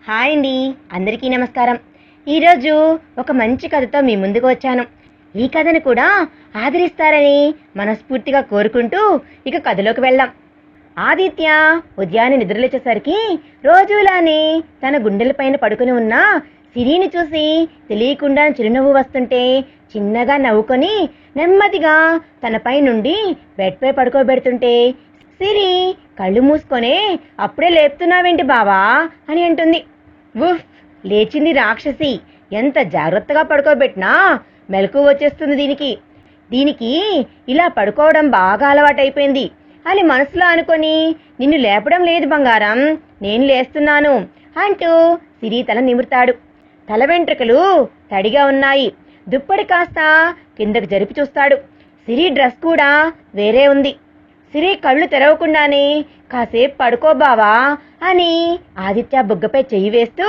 Hi అండి, అందరికీ నమస్కారం. ఈరోజు ఒక మంచి కథతో మీ ముందుకు వచ్చాను. ఈ కథను కూడా ఆదరిస్తారని మనస్ఫూర్తిగా కోరుకుంటూ ఇక కథలోకి వెళ్దాం. ఆదిత్య ఉదయాన్నే నిద్రలేచేసరికి రోజులానే తన గుండెలపైన పడుకుని ఉన్న సిరిని చూసి తెలియకుండా చిరునవ్వు వస్తుంటే చిన్నగా నవ్వుకొని నెమ్మదిగా తనపై నుండి బెడ్పై పడుకోబెడుతుంటే సిరి కళ్ళు మూసుకొనే అప్పుడే లేపుతున్నావేంటి బావా అని అంటుంది. ఉఫ్, లేచింది రాక్షసి. ఎంత జాగ్రత్తగా పడుకోబెట్టినా మెలకు వచ్చేస్తుంది దీనికి ఇలా పడుకోవడం బాగా అలవాటైపోయింది అని మనసులో అనుకొని నిన్ను లేపడం లేదు బంగారం, నేను లేస్తున్నాను అంటూ సిరి తల నిమురుతాడు. తల వెంట్రుకలు తడిగా ఉన్నాయి. దుప్పటి కాస్త కిందకు జరిపి చూస్తాడు. సిరి డ్రెస్ కూడా వేరే ఉంది. సిరి కళ్ళు తెరవకుండానే కాసేపు పడుకో బావా అని ఆదిత్య బుగ్గపై చెయ్యి వేస్తూ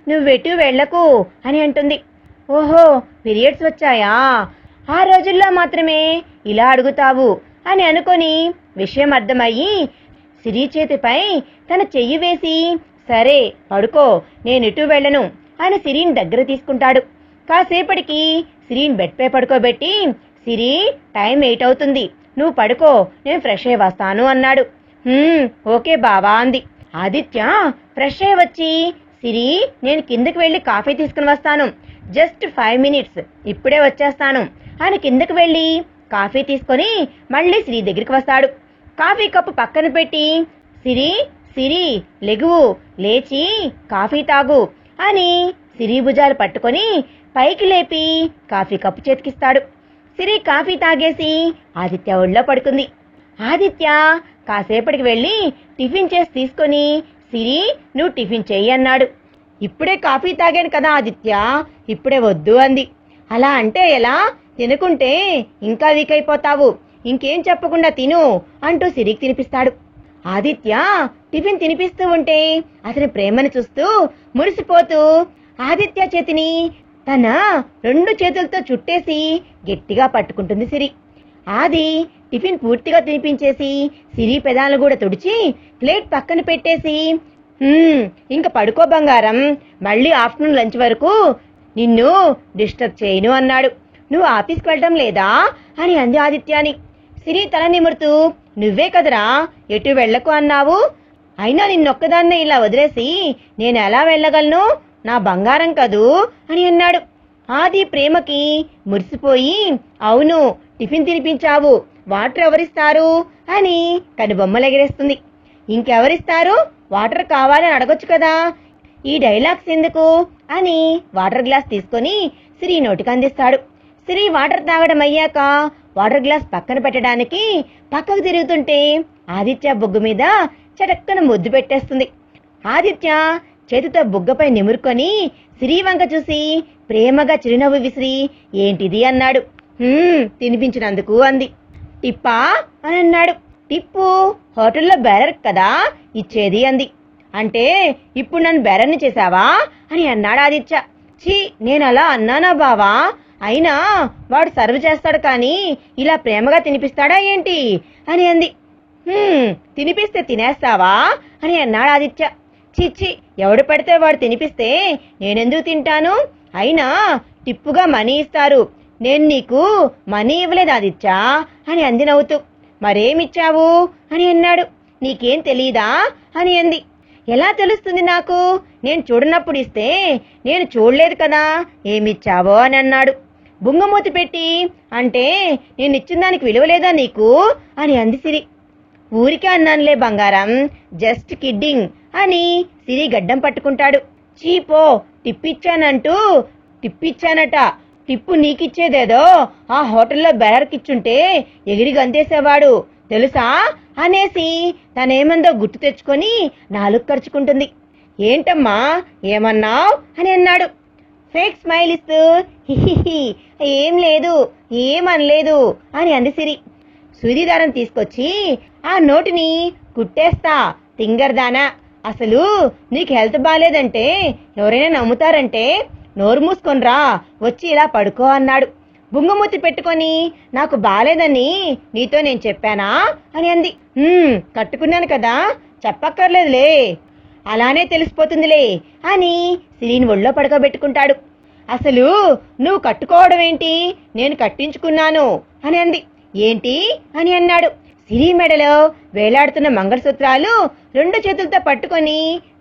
నువ్వెటు వెళ్లకు అని అంటుంది. ఓహో, పీరియడ్స్ వచ్చాయా? ఆ రోజుల్లో మాత్రమే ఇలా అడుగుతావు అని అనుకొని విషయం అర్థమయ్యి సిరి చేతిపై తన చెయ్యి వేసి సరే పడుకో, నేనెటు వెళ్ళను అని సిరిని దగ్గర తీసుకుంటాడు. కాసేపటికి సిరిని బెడ్పై పడుకోబెట్టి సిరి, టైం 8 అవుతుంది, నువ్వు పడుకో, నేను ఫ్రెష్ అయ్యి వస్తాను అన్నాడు. ఓకే బావా అంది. ఆదిత్య ఫ్రెష్ అయ్యి వచ్చి సిరి, నేను కిందకి వెళ్ళి కాఫీ తీసుకుని వస్తాను, జస్ట్ 5 minutes, ఇప్పుడే వచ్చేస్తాను అని కిందకి వెళ్ళి కాఫీ తీసుకొని మళ్ళీ సిరి దగ్గరికి వస్తాడు. కాఫీ కప్పు పక్కన పెట్టి సిరి లెగువు, లేచి కాఫీ తాగు అని సిరి భుజాలు పట్టుకొని పైకి లేపి కాఫీ కప్పు చేతికిస్తాడు. సిరి కాఫీ తాగేసి ఆదిత్య ఒళ్ళో పడుకుంది. ఆదిత్య కాసేపటికి వెళ్ళి టిఫిన్ చేసి తీసుకొని సిరి, నువ్వు టిఫిన్ చెయ్యి అన్నాడు. ఇప్పుడే కాఫీ తాగాను కదా ఆదిత్య, ఇప్పుడే వద్దు అంది. అలా అంటే ఎలా? తినుకుంటే ఇంకా వీక్ అయిపోతావు, ఇంకేం చెప్పకుండా తిను అంటూ సిరికి తినిపిస్తాడు. ఆదిత్య టిఫిన్ తినిపిస్తూ ఉంటే అతని ప్రేమని చూస్తూ మురిసిపోతూ ఆదిత్య చేతిని తన 2 చేతులతో చుట్టేసి గట్టిగా పట్టుకుంటుంది సిరి. ఆది టిఫిన్ పూర్తిగా తినిపించేసి సిరి పెదాలు కూడా తుడిచి ప్లేట్ పక్కన పెట్టేసి ఇంక పడుకో బంగారం, మళ్ళీ ఆఫ్టర్నూన్ లంచ్ వరకు నిన్ను డిస్టర్బ్ చేయను అన్నాడు. నువ్వు ఆఫీస్కి వెళ్ళడం లేదా అని అంది ఆదిత్యాని. సిరి తల నిమురుతూ నువ్వే కదరా ఎటు వెళ్ళకు అన్నావు, అయినా నిన్నొక్కదాన్నే ఇలా వదిలేసి నేను ఎలా వెళ్ళగలను, నా బంగారం కదూ అని అన్నాడు. ఆది ప్రేమకి మురిసిపోయి అవును, టిఫిన్ తినిపించావు, వాటర్ ఎవరిస్తారు అని కనుబొమ్మలు ఎగిరేస్తుంది. ఇంకెవరిస్తారు, వాటర్ కావాలని అడగొచ్చు కదా, ఈ డైలాగ్స్ ఎందుకు అని వాటర్ గ్లాస్ తీసుకొని సిరి నోటికి అందిస్తాడు. సిరి వాటర్ తాగడం అయ్యాక వాటర్ గ్లాస్ పక్కన పెట్టడానికి పక్కకు తిరుగుతుంటే ఆదిత్య బొగ్గు మీద చటక్కన ముద్దు పెట్టేస్తుంది. ఆదిత్య చేతితో బుగ్గపై నిమురుకొని సిరి వంక చూసి ప్రేమగా చిరునవ్వు విసిరి ఏంటిది అన్నాడు. తినిపించినందుకు అంది. టిప్పా అని అన్నాడు. టిప్పు హోటల్లో బేరర్ కదా ఇచ్చేది అంది. అంటే ఇప్పుడు నన్ను బేరర్ని చేశావా అని అన్నాడు ఆదిత్య. ఛీ, నేను అలా అన్నానా బావా, అయినా వాడు సర్వ్ చేస్తాడు కానీ ఇలా ప్రేమగా తినిపిస్తాడా ఏంటి అని అంది. తినిపిస్తే తినేస్తావా అని అన్నాడు ఆదిత్య. చిచ్చి, ఎవడు పడితే వాడు తినిపిస్తే నేనెందుకు తింటాను, అయినా టిప్పుగా మనీ ఇస్తారు, నేను నీకు మనీ ఇవ్వలేదు ఆదిత్య అని అంది నవ్వుతూ. మరేమిచ్చావు అని అన్నాడు. నీకేం తెలీదా అని అంది. ఎలా తెలుస్తుంది నాకు, నేను చూడనప్పుడు ఇస్తే నేను చూడలేదు కదా, ఏమిచ్చావో అని అన్నాడు. బుంగమూతి పెట్టి అంటే నేను ఇచ్చిన దానికి విలువలేదా నీకు అని అంది సిరి. ఊరికే అన్నానులే బంగారం, జస్ట్ కిడ్డింగ్ అని సిరి గడ్డం పట్టుకుంటాడు. చీపో, టిప్పిచ్చానట, టిప్పు నీకిచ్చేదేదో ఆ హోటల్లో బెరర్కిచ్చుంటే ఎగిరి గంతేసేవాడు తెలుసా అనేసి తనేమందో గుర్తు తెచ్చుకొని నాలుగు ఖర్చుకుంటుంది. ఏంటమ్మా ఏమన్నావు అని అన్నాడు. ఫేక్ స్మైల్ ఇస్తూ హిహిహి, ఏం లేదు, ఏమనలేదు అని అంది సిరి. సూదిదారం తీసుకొచ్చి ఆ నోటిని కుట్టేస్తా తింగర్దానా, అసలు నీకు హెల్త్ బాలేదంటే ఎవరైనా నమ్ముతారంటే నోరు మూసుకొనిరా, వచ్చి ఇలా పడుకో అన్నాడు. బుంగమూతి పెట్టుకొని నాకు బాలేదని నీతో నేను చెప్పానా అని అంది. కట్టుకున్నాను కదా, చెప్పక్కర్లేదులే అలానే తెలిసిపోతుందిలే అని సిరిని ఒళ్ళో పడుకోబెట్టుకుంటాడు. అసలు నువ్వు కట్టుకోవడం ఏంటి, నేను కట్టించుకున్నాను అని అంది. ఏంటి అని అన్నాడు. సిరి మెడలో వేలాడుతున్న మంగళసూత్రాలు 2 చేతులతో పట్టుకొని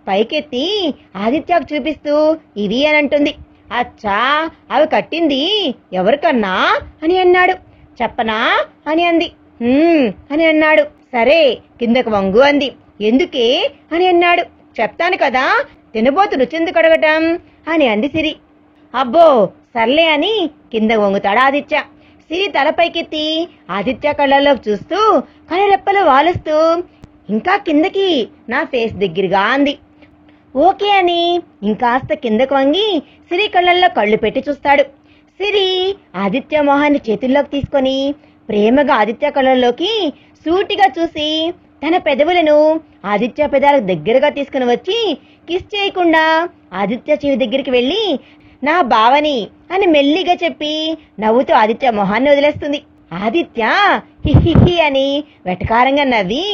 పైకెత్తి ఆదిత్యకు చూపిస్తూ ఇవి అని అంటుంది. అచ్చా, అవి కట్టింది ఎవరికన్నా అని అన్నాడు. చెప్పనా అని అంది. అని అన్నాడు. సరే కిందకు వంగు అంది. ఎందుకే అని అన్నాడు. చెప్తాను కదా, తినబోతు రుచెందుకు అడగటం అని అంది సిరి. అబ్బో సర్లే అని కింద వంగుతాడు ఆదిత్య. సిరి తలపైకెత్తి ఆదిత్య కళ్ళల్లోకి చూస్తూ కనురెప్పలు వాలుస్తూ ఇంకా కిందకి నా ఫేస్ దగ్గరగా అంది. ఓకే అని ఇంకాస్త కిందకు వంగి సిరి కళ్ళల్లో కళ్ళు పెట్టి చూస్తాడు. సిరి ఆదిత్య మొహాన్ని చేతుల్లోకి తీసుకొని ప్రేమగా ఆదిత్య కళ్ళల్లోకి సూటిగా చూసి తన పెదవులను ఆదిత్య పెదాలకు దగ్గరగా తీసుకుని వచ్చి కిస్ చేయకుండా ఆదిత్య చెవి దగ్గరికి వెళ్ళి నా బావని అని మెల్లిగా చెప్పి నవ్వుతూ ఆదిత్య మొహాన్ని వదిలేస్తుంది. ఆదిత్య హిహిహి అని వెటకారంగా నవ్వి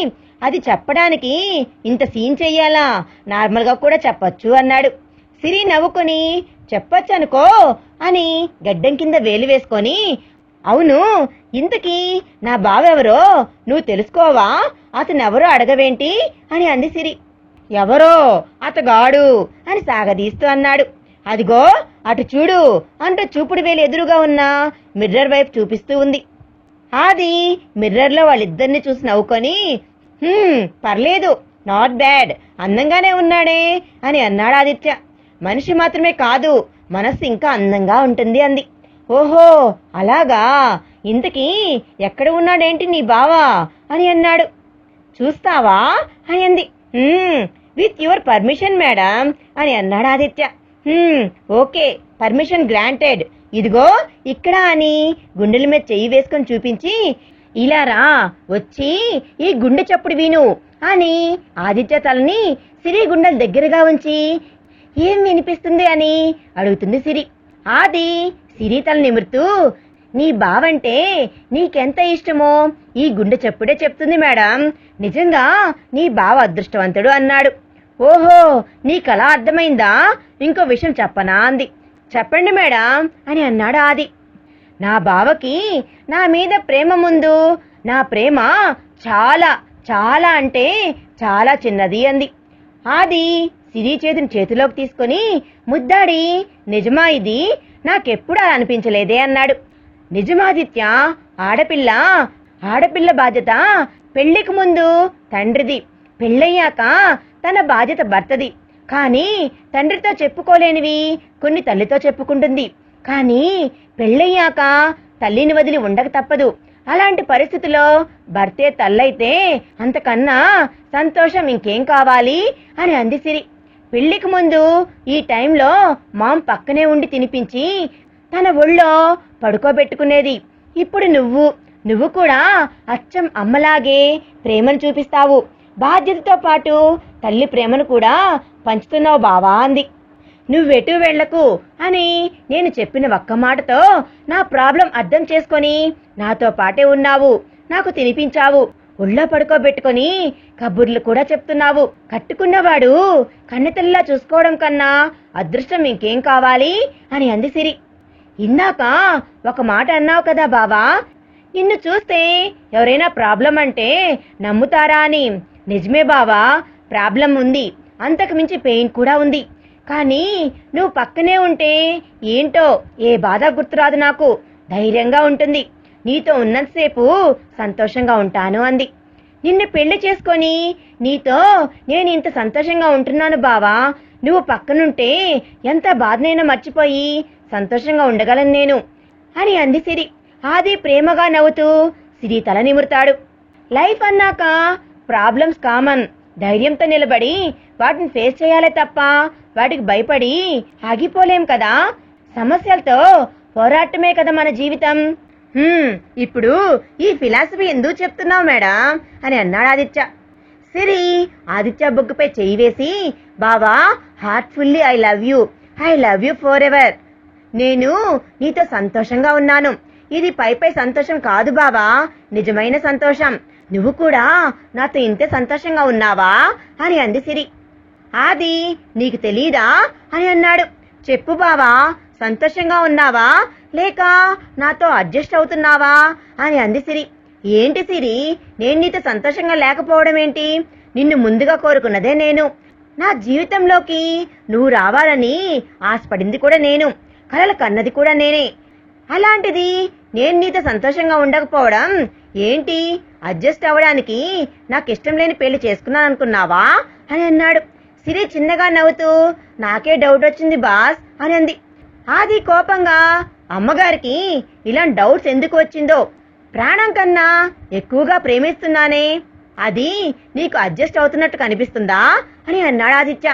అది చెప్పడానికి ఇంత సీన్ చెయ్యాలా, నార్మల్గా కూడా చెప్పొచ్చు అన్నాడు. సిరి నవ్వుకొని చెప్పొచ్చు అనుకో అని గడ్డం కింద వేలు వేసుకొని అవును ఇంతకీ నా బావెవరో నువ్వు తెలుసుకోవా, అతనెవరో అడగవేంటి అని అంది సిరి. ఎవరో అతగాడు అని సాగదీస్తూ అన్నాడు. అదిగో అటు చూడు అంటూ చూపుడు వేలు ఎదురుగా ఉన్న మిర్రర్ వైపు చూపిస్తూ ఉంది. అది మిర్రర్లో వాళ్ళిద్దరిని చూసి నవ్వుకొని పర్లేదు, నాట్ బ్యాడ్, అందంగానే ఉన్నాడే అని అన్నాడు ఆదిత్య. మనిషి మాత్రమే కాదు మనస్సు ఇంకా అందంగా ఉంటుంది అంది. ఓహో అలాగా, ఇంతకీ ఎక్కడ ఉన్నాడేంటి నీ బావా అని అన్నాడు. చూస్తావా అని అంది. విత్ యువర్ పర్మిషన్ మేడం అని అన్నాడు ఆదిత్య. ఓకే, పర్మిషన్ గ్రాంటెడ్, ఇదిగో ఇక్కడ అని గుండెల మీద చెయ్యి వేసుకొని చూపించి ఇలా రా వచ్చి ఈ గుండె చప్పుడు విను అని ఆదిత్య తలని సిరి గుండెల దగ్గరగా ఉంచి ఏం వినిపిస్తుంది అని అడుగుతుంది సిరి. ఆది సిరి తల నిమురుతూ నీ బావంటే నీకెంత ఇష్టమో ఈ గుండె చప్పుడే చెప్తుంది మేడం, నిజంగా నీ బావ అదృష్టవంతుడు అన్నాడు. ఓహో నీకలా అర్థమైందా, ఇంకో విషయం చెప్పనా అంది. చెప్పండి మేడం అని అన్నాడు ఆది. నా బావకి నా మీద ప్రేమ ముందు నా ప్రేమ చాలా చాలా అంటే చాలా చిన్నది అంది. ఆది సిరి చేతిని చేతిలోకి తీసుకొని ముద్దాడి నిజమా ఇది, నాకెప్పుడు అలా అనిపించలేదే అన్నాడు. నిజమాదిత్య, ఆడపిల్ల బాధ్యత పెళ్లికి ముందు తండ్రిది, పెళ్ళయ్యాక తన బాధ్యత భర్తది. కానీ తండ్రితో చెప్పుకోలేనివి కొన్ని తల్లితో చెప్పుకుంటుంది. కానీ పెళ్ళయ్యాక తల్లిని వదిలి ఉండక తప్పదు. అలాంటి పరిస్థితిలో భర్తే తల్లైతే అంతకన్నా సంతోషం ఇంకేం కావాలి అని అంది సిరి. పెళ్లికి ముందు ఈ టైంలో మాం పక్కనే ఉండి తినిపించి తన ఒళ్ళో పడుకోబెట్టుకునేది. ఇప్పుడు నువ్వు కూడా అచ్చం అమ్మలాగే ప్రేమను చూపిస్తావు, బాధ్యతతో పాటు తల్లి ప్రేమను కూడా పంచుతున్నావు బావా అంది. నువ్వెటు వెళ్లకు అని నేను చెప్పిన ఒక్క మాటతో నా ప్రాబ్లం అర్థం చేసుకొని నాతో పాటే ఉన్నావు, నాకు తినిపించావు, ఒళ్ళో పడుకోబెట్టుకొని కబుర్లు కూడా చెప్తున్నావు. కట్టుకున్నవాడు కన్నెతల్లిలా చూసుకోవడం కన్నా అదృష్టం ఇంకేం కావాలి అని అంది సిరి. ఇందాక ఒక మాట అన్నావు కదా బావా, నిన్ను చూస్తే ఎవరైనా ప్రాబ్లం అంటే నమ్ముతారా అని. నిజమే బావా, ప్రాబ్లం ఉంది, అంతకు మించి పెయిన్ కూడా ఉంది. కానీ నువ్వు పక్కనే ఉంటే ఏంటో ఏ బాధ గుర్తురాదు, నాకు ధైర్యంగా ఉంటుంది. నీతో ఉన్నంతసేపు సంతోషంగా ఉంటాను అంది. నిన్ను పెళ్లి చేసుకొని నీతో నేను ఇంత సంతోషంగా ఉంటున్నాను బావా, నువ్వు పక్కనుంటే ఎంత బాధనైనా మర్చిపోయి సంతోషంగా ఉండగలను నేను అని అంది సిరి. ఆది ప్రేమగా నవ్వుతూ సిరి తల నిమురుతాడు. లైఫ్ అన్నాక ప్రాబ్లమ్స్ కామన్, ధైర్యంతో నిలబడి వాటిని ఫేస్ చేయాలే తప్ప వాటికి భయపడి ఆగిపోలేం కదా. సమస్యలతో పోరాటమే కదా మన జీవితం. ఇప్పుడు ఈ ఫిలాసఫీ ఎందుకు చెప్తున్నావు మేడం అని అన్నాడు ఆదిత్య. సిరి ఆదిత్య బొగ్గుపై చెయ్యి వేసి బావా heartfully I love you for ever. నేను నీతో సంతోషంగా ఉన్నాను. ఇది పై సంతోషం కాదు బావా, నిజమైన సంతోషం. నువ్వు కూడా నాతో ఇంతే సంతోషంగా ఉన్నావా అని అంది సిరి. ఆది నీకు తెలీదా అని అన్నాడు. చెప్పు బావా, సంతోషంగా ఉన్నావా లేక నాతో అడ్జస్ట్ అవుతున్నావా అని అంది సిరి. ఏంటి సిరి, నేను నీతో సంతోషంగా లేకపోవడం ఏంటి? నిన్ను ముందుగా కోరుకున్నదే నేను. నా జీవితంలోకి నువ్వు రావాలని ఆశపడింది కూడా నేను, కలలు కన్నది కూడా నేనే. అలాంటిది నేను నీతో సంతోషంగా ఉండకపోవడం ఏంటి? అడ్జస్ట్ అవ్వడానికి నాకు ఇష్టం లేని పెళ్లి చేసుకున్నాను అనుకున్నావా అని అన్నాడు. సిరి చిన్నగా నవ్వుతూ, నాకే డౌట్ వచ్చింది బాస్ అని అంది. ఆది కోపంగా, అమ్మగారికి ఇలాంటి డౌట్స్ ఎందుకు వచ్చిందో, ప్రాణం కన్నా ఎక్కువగా ప్రేమిస్తున్నానే, అది నీకు అడ్జస్ట్ అవుతున్నట్టు కనిపిస్తుందా అని అన్నాడు ఆదిత్య.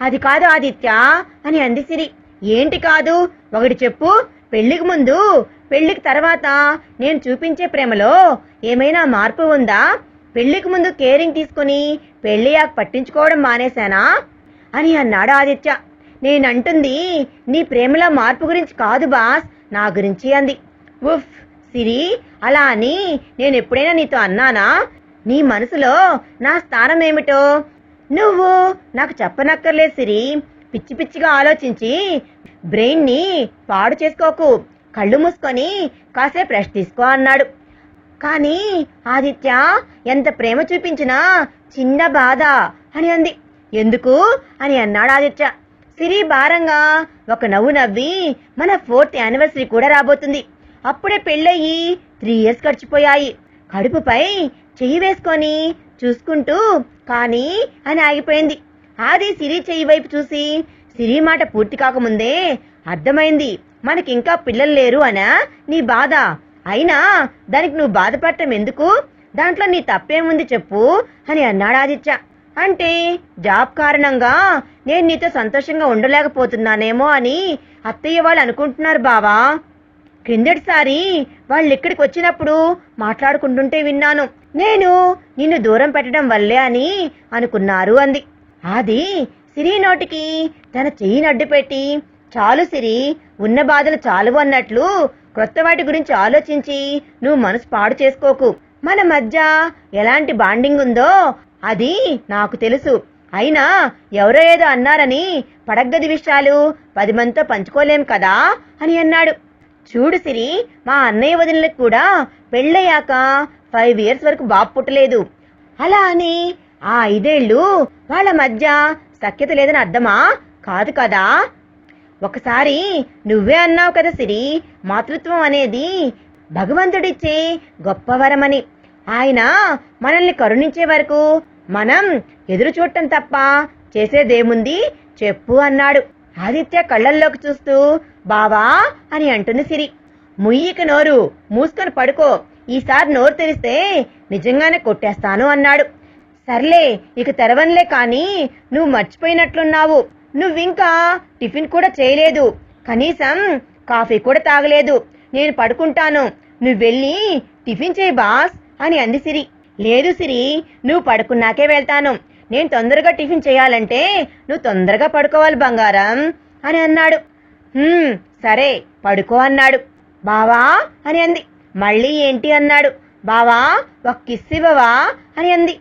అది కాదు ఆదిత్య అని అంది సిరి. ఏంటి కాదు? ఒకటి చెప్పు. పెళ్లికి ముందు పెళ్లికి తర్వాత నేను చూపించే ప్రేమలో ఏమైనా మార్పు ఉందా? పెళ్లికి ముందు కేరింగ్ తీసుకుని పెళ్లియాక పట్టించుకోవడం మానేశానా అని అన్నాడు ఆదిత్య. నేనంటుంది నీ ప్రేమలో మార్పు గురించి కాదు బాస్, నా గురించి అంది. ఉఫ్ సిరి, అలా అని నేను ఎప్పుడైనా నీతో అన్నానా? నీ మనసులో నా స్థానం ఏమిటో నువ్వు నాకు చెప్పనక్కర్లేదు సిరి. పిచ్చి పిచ్చిగా ఆలోచించి బ్రెయిన్ని పాడు చేసుకోకు. కళ్ళు మూసుకొని కాసేపు రెస్ట్ తీసుకో అన్నాడు. కానీ ఆదిత్య ఎంత ప్రేమ చూపించినా చిన్న బాధ అని అంది. ఎందుకు అని అన్నాడు ఆదిత్య. సిరి భారంగా ఒక నవ్వు నవ్వి, మన 4th యానివర్సరీ కూడా రాబోతుంది. అప్పుడే పెళ్ళయి 3 years గడిచిపోయాయి. కడుపుపై చెయ్యి వేసుకొని చూసుకుంటూ కానీ అని ఆగిపోయింది. ఆది సిరి చెయ్యి వైపు చూసి, సిరి మాట పూర్తి కాకముందే అర్థమైంది, మనకింకా పిల్లలు లేరు అనా నీ బాధ. అయినా దానికి నువ్వు బాధపడటం ఎందుకు? దాంట్లో నీ తప్పేముంది చెప్పు అని అన్నాడు ఆదిత్య. అంటే జాబ్ కారణంగా నేను నీతో సంతోషంగా ఉండలేకపోతున్నానేమో అని అత్తయ్య వాళ్ళు అనుకుంటున్నారు బావా. క్రిందటిసారి వాళ్ళు ఇక్కడికి వచ్చినప్పుడు మాట్లాడుకుంటుంటే విన్నాను. నేను నిన్ను దూరం పెట్టడం వల్లే అని అనుకున్నారు అంది. అది సిరి నోటికి తన చెయ్యిని అడ్డుపెట్టి, చాలు సిరి, ఉన్న బాధలు చాలు అన్నట్లు క్రొత్త వాటి గురించి ఆలోచించి నువ్వు మనసు పాడు చేసుకోకు. మన మధ్య ఎలాంటి బాండింగ్ ఉందో అది నాకు తెలుసు. అయినా ఎవరో ఏదో అన్నారని పడగ్గది విషయాలు 10 మందితో పంచుకోలేం కదా అని అన్నాడు. చూడు సిరి, మా అన్నయ్య వదినలకు కూడా పెళ్ళయ్యాక 5 years వరకు బాబు పుట్టలేదు. అలా అని ఆ 5 ఏళ్ళు వాళ్ళ మధ్య సఖ్యత లేదని అర్థమా? కాదు కదా. ఒకసారి నువ్వే అన్నావు కదా సిరి, మాతృత్వం అనేది భగవంతుడిచ్చే గొప్ప వరమని. ఆయన మనల్ని కరుణించే వరకు మనం ఎదురు చూడటం తప్ప చేసేదేముంది చెప్పు అన్నాడు. ఆదిత్య కళ్ళల్లోకి చూస్తూ, బావా అని అంటుంది సిరి. ముయ్యిక నోరు మూసుకొని పడుకో, ఈసారి నోరు తెరిస్తే నిజంగానే కొట్టేస్తాను అన్నాడు. సర్లే, ఇక తెరవన్లే, కానీ నువ్వు మర్చిపోయినట్లున్నావు. నువ్వింకా టిఫిన్ కూడా చేయలేదు, కనీసం కాఫీ కూడా తాగలేదు. నేను పడుకుంటాను, నువ్వు వెళ్ళి టిఫిన్ చేయి బాస్ అని అంది సిరి. లేదు సిరి, నువ్వు పడుకున్నాకే వెళ్తాను. నేను తొందరగా టిఫిన్ చేయాలంటే నువ్వు తొందరగా పడుకోవాలి బంగారం అని అన్నాడు. సరే పడుకో అన్నాడు. బావా అని అంది. మళ్ళీ ఏంటి అన్నాడు. బావా ఒక కిస్ ఇవ్వవా అని అంది.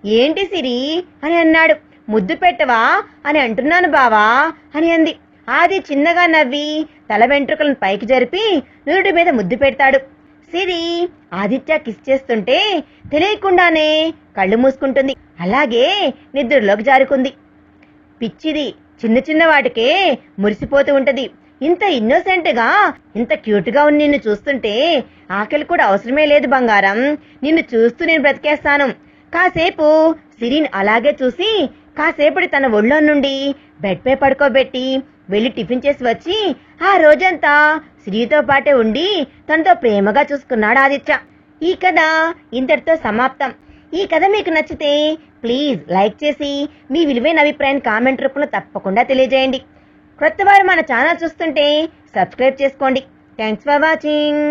ఏంటి సిరి అని అన్నాడు. ముద్దు పెట్టవా అని అంటున్నాను బావా అని అంది. ఆది చిన్నగా నవ్వి తల వెంట్రుకలను పైకి జరిపి నుదుటి మీద ముద్దు పెడతాడు. సిరి ఆదిత్య కిస్ చేస్తుంటే తెలియకుండానే కళ్ళు మూసుకుంటుంది. అలాగే నిద్రలోకి జారుకుంది. పిచ్చిది, చిన్న చిన్న వాటికే మురిసిపోతూ ఉంటది. ఇంత ఇన్నోసెంట్గా, ఇంత క్యూట్గా ఉన్న నిన్ను చూస్తుంటే ఆకలి కూడా అవసరమే లేదు బంగారం. నిన్ను చూస్తూ నేను బ్రతికేస్తాను. కాసేపు సిరిని అలాగే చూసి కాసేపటి తన ఒళ్ళో నుండి బెడ్పై పడుకోబెట్టి వెళ్ళి టిఫిన్ చేసి వచ్చి ఆ రోజంతా సిరితో పాటే ఉండి తనతో ప్రేమగా చూసుకున్నాడు ఆదిత్య. ఈ కథ ఇంతటితో సమాప్తం. ఈ కథ మీకు నచ్చితే ప్లీజ్ లైక్ చేసి మీ విలువైన అభిప్రాయాన్ని కామెంట్ రూపంలో తప్పకుండా తెలియజేయండి. కొత్తవారు మన ఛానల్ చూస్తుంటే సబ్స్క్రైబ్ చేసుకోండి. Thanks for watching.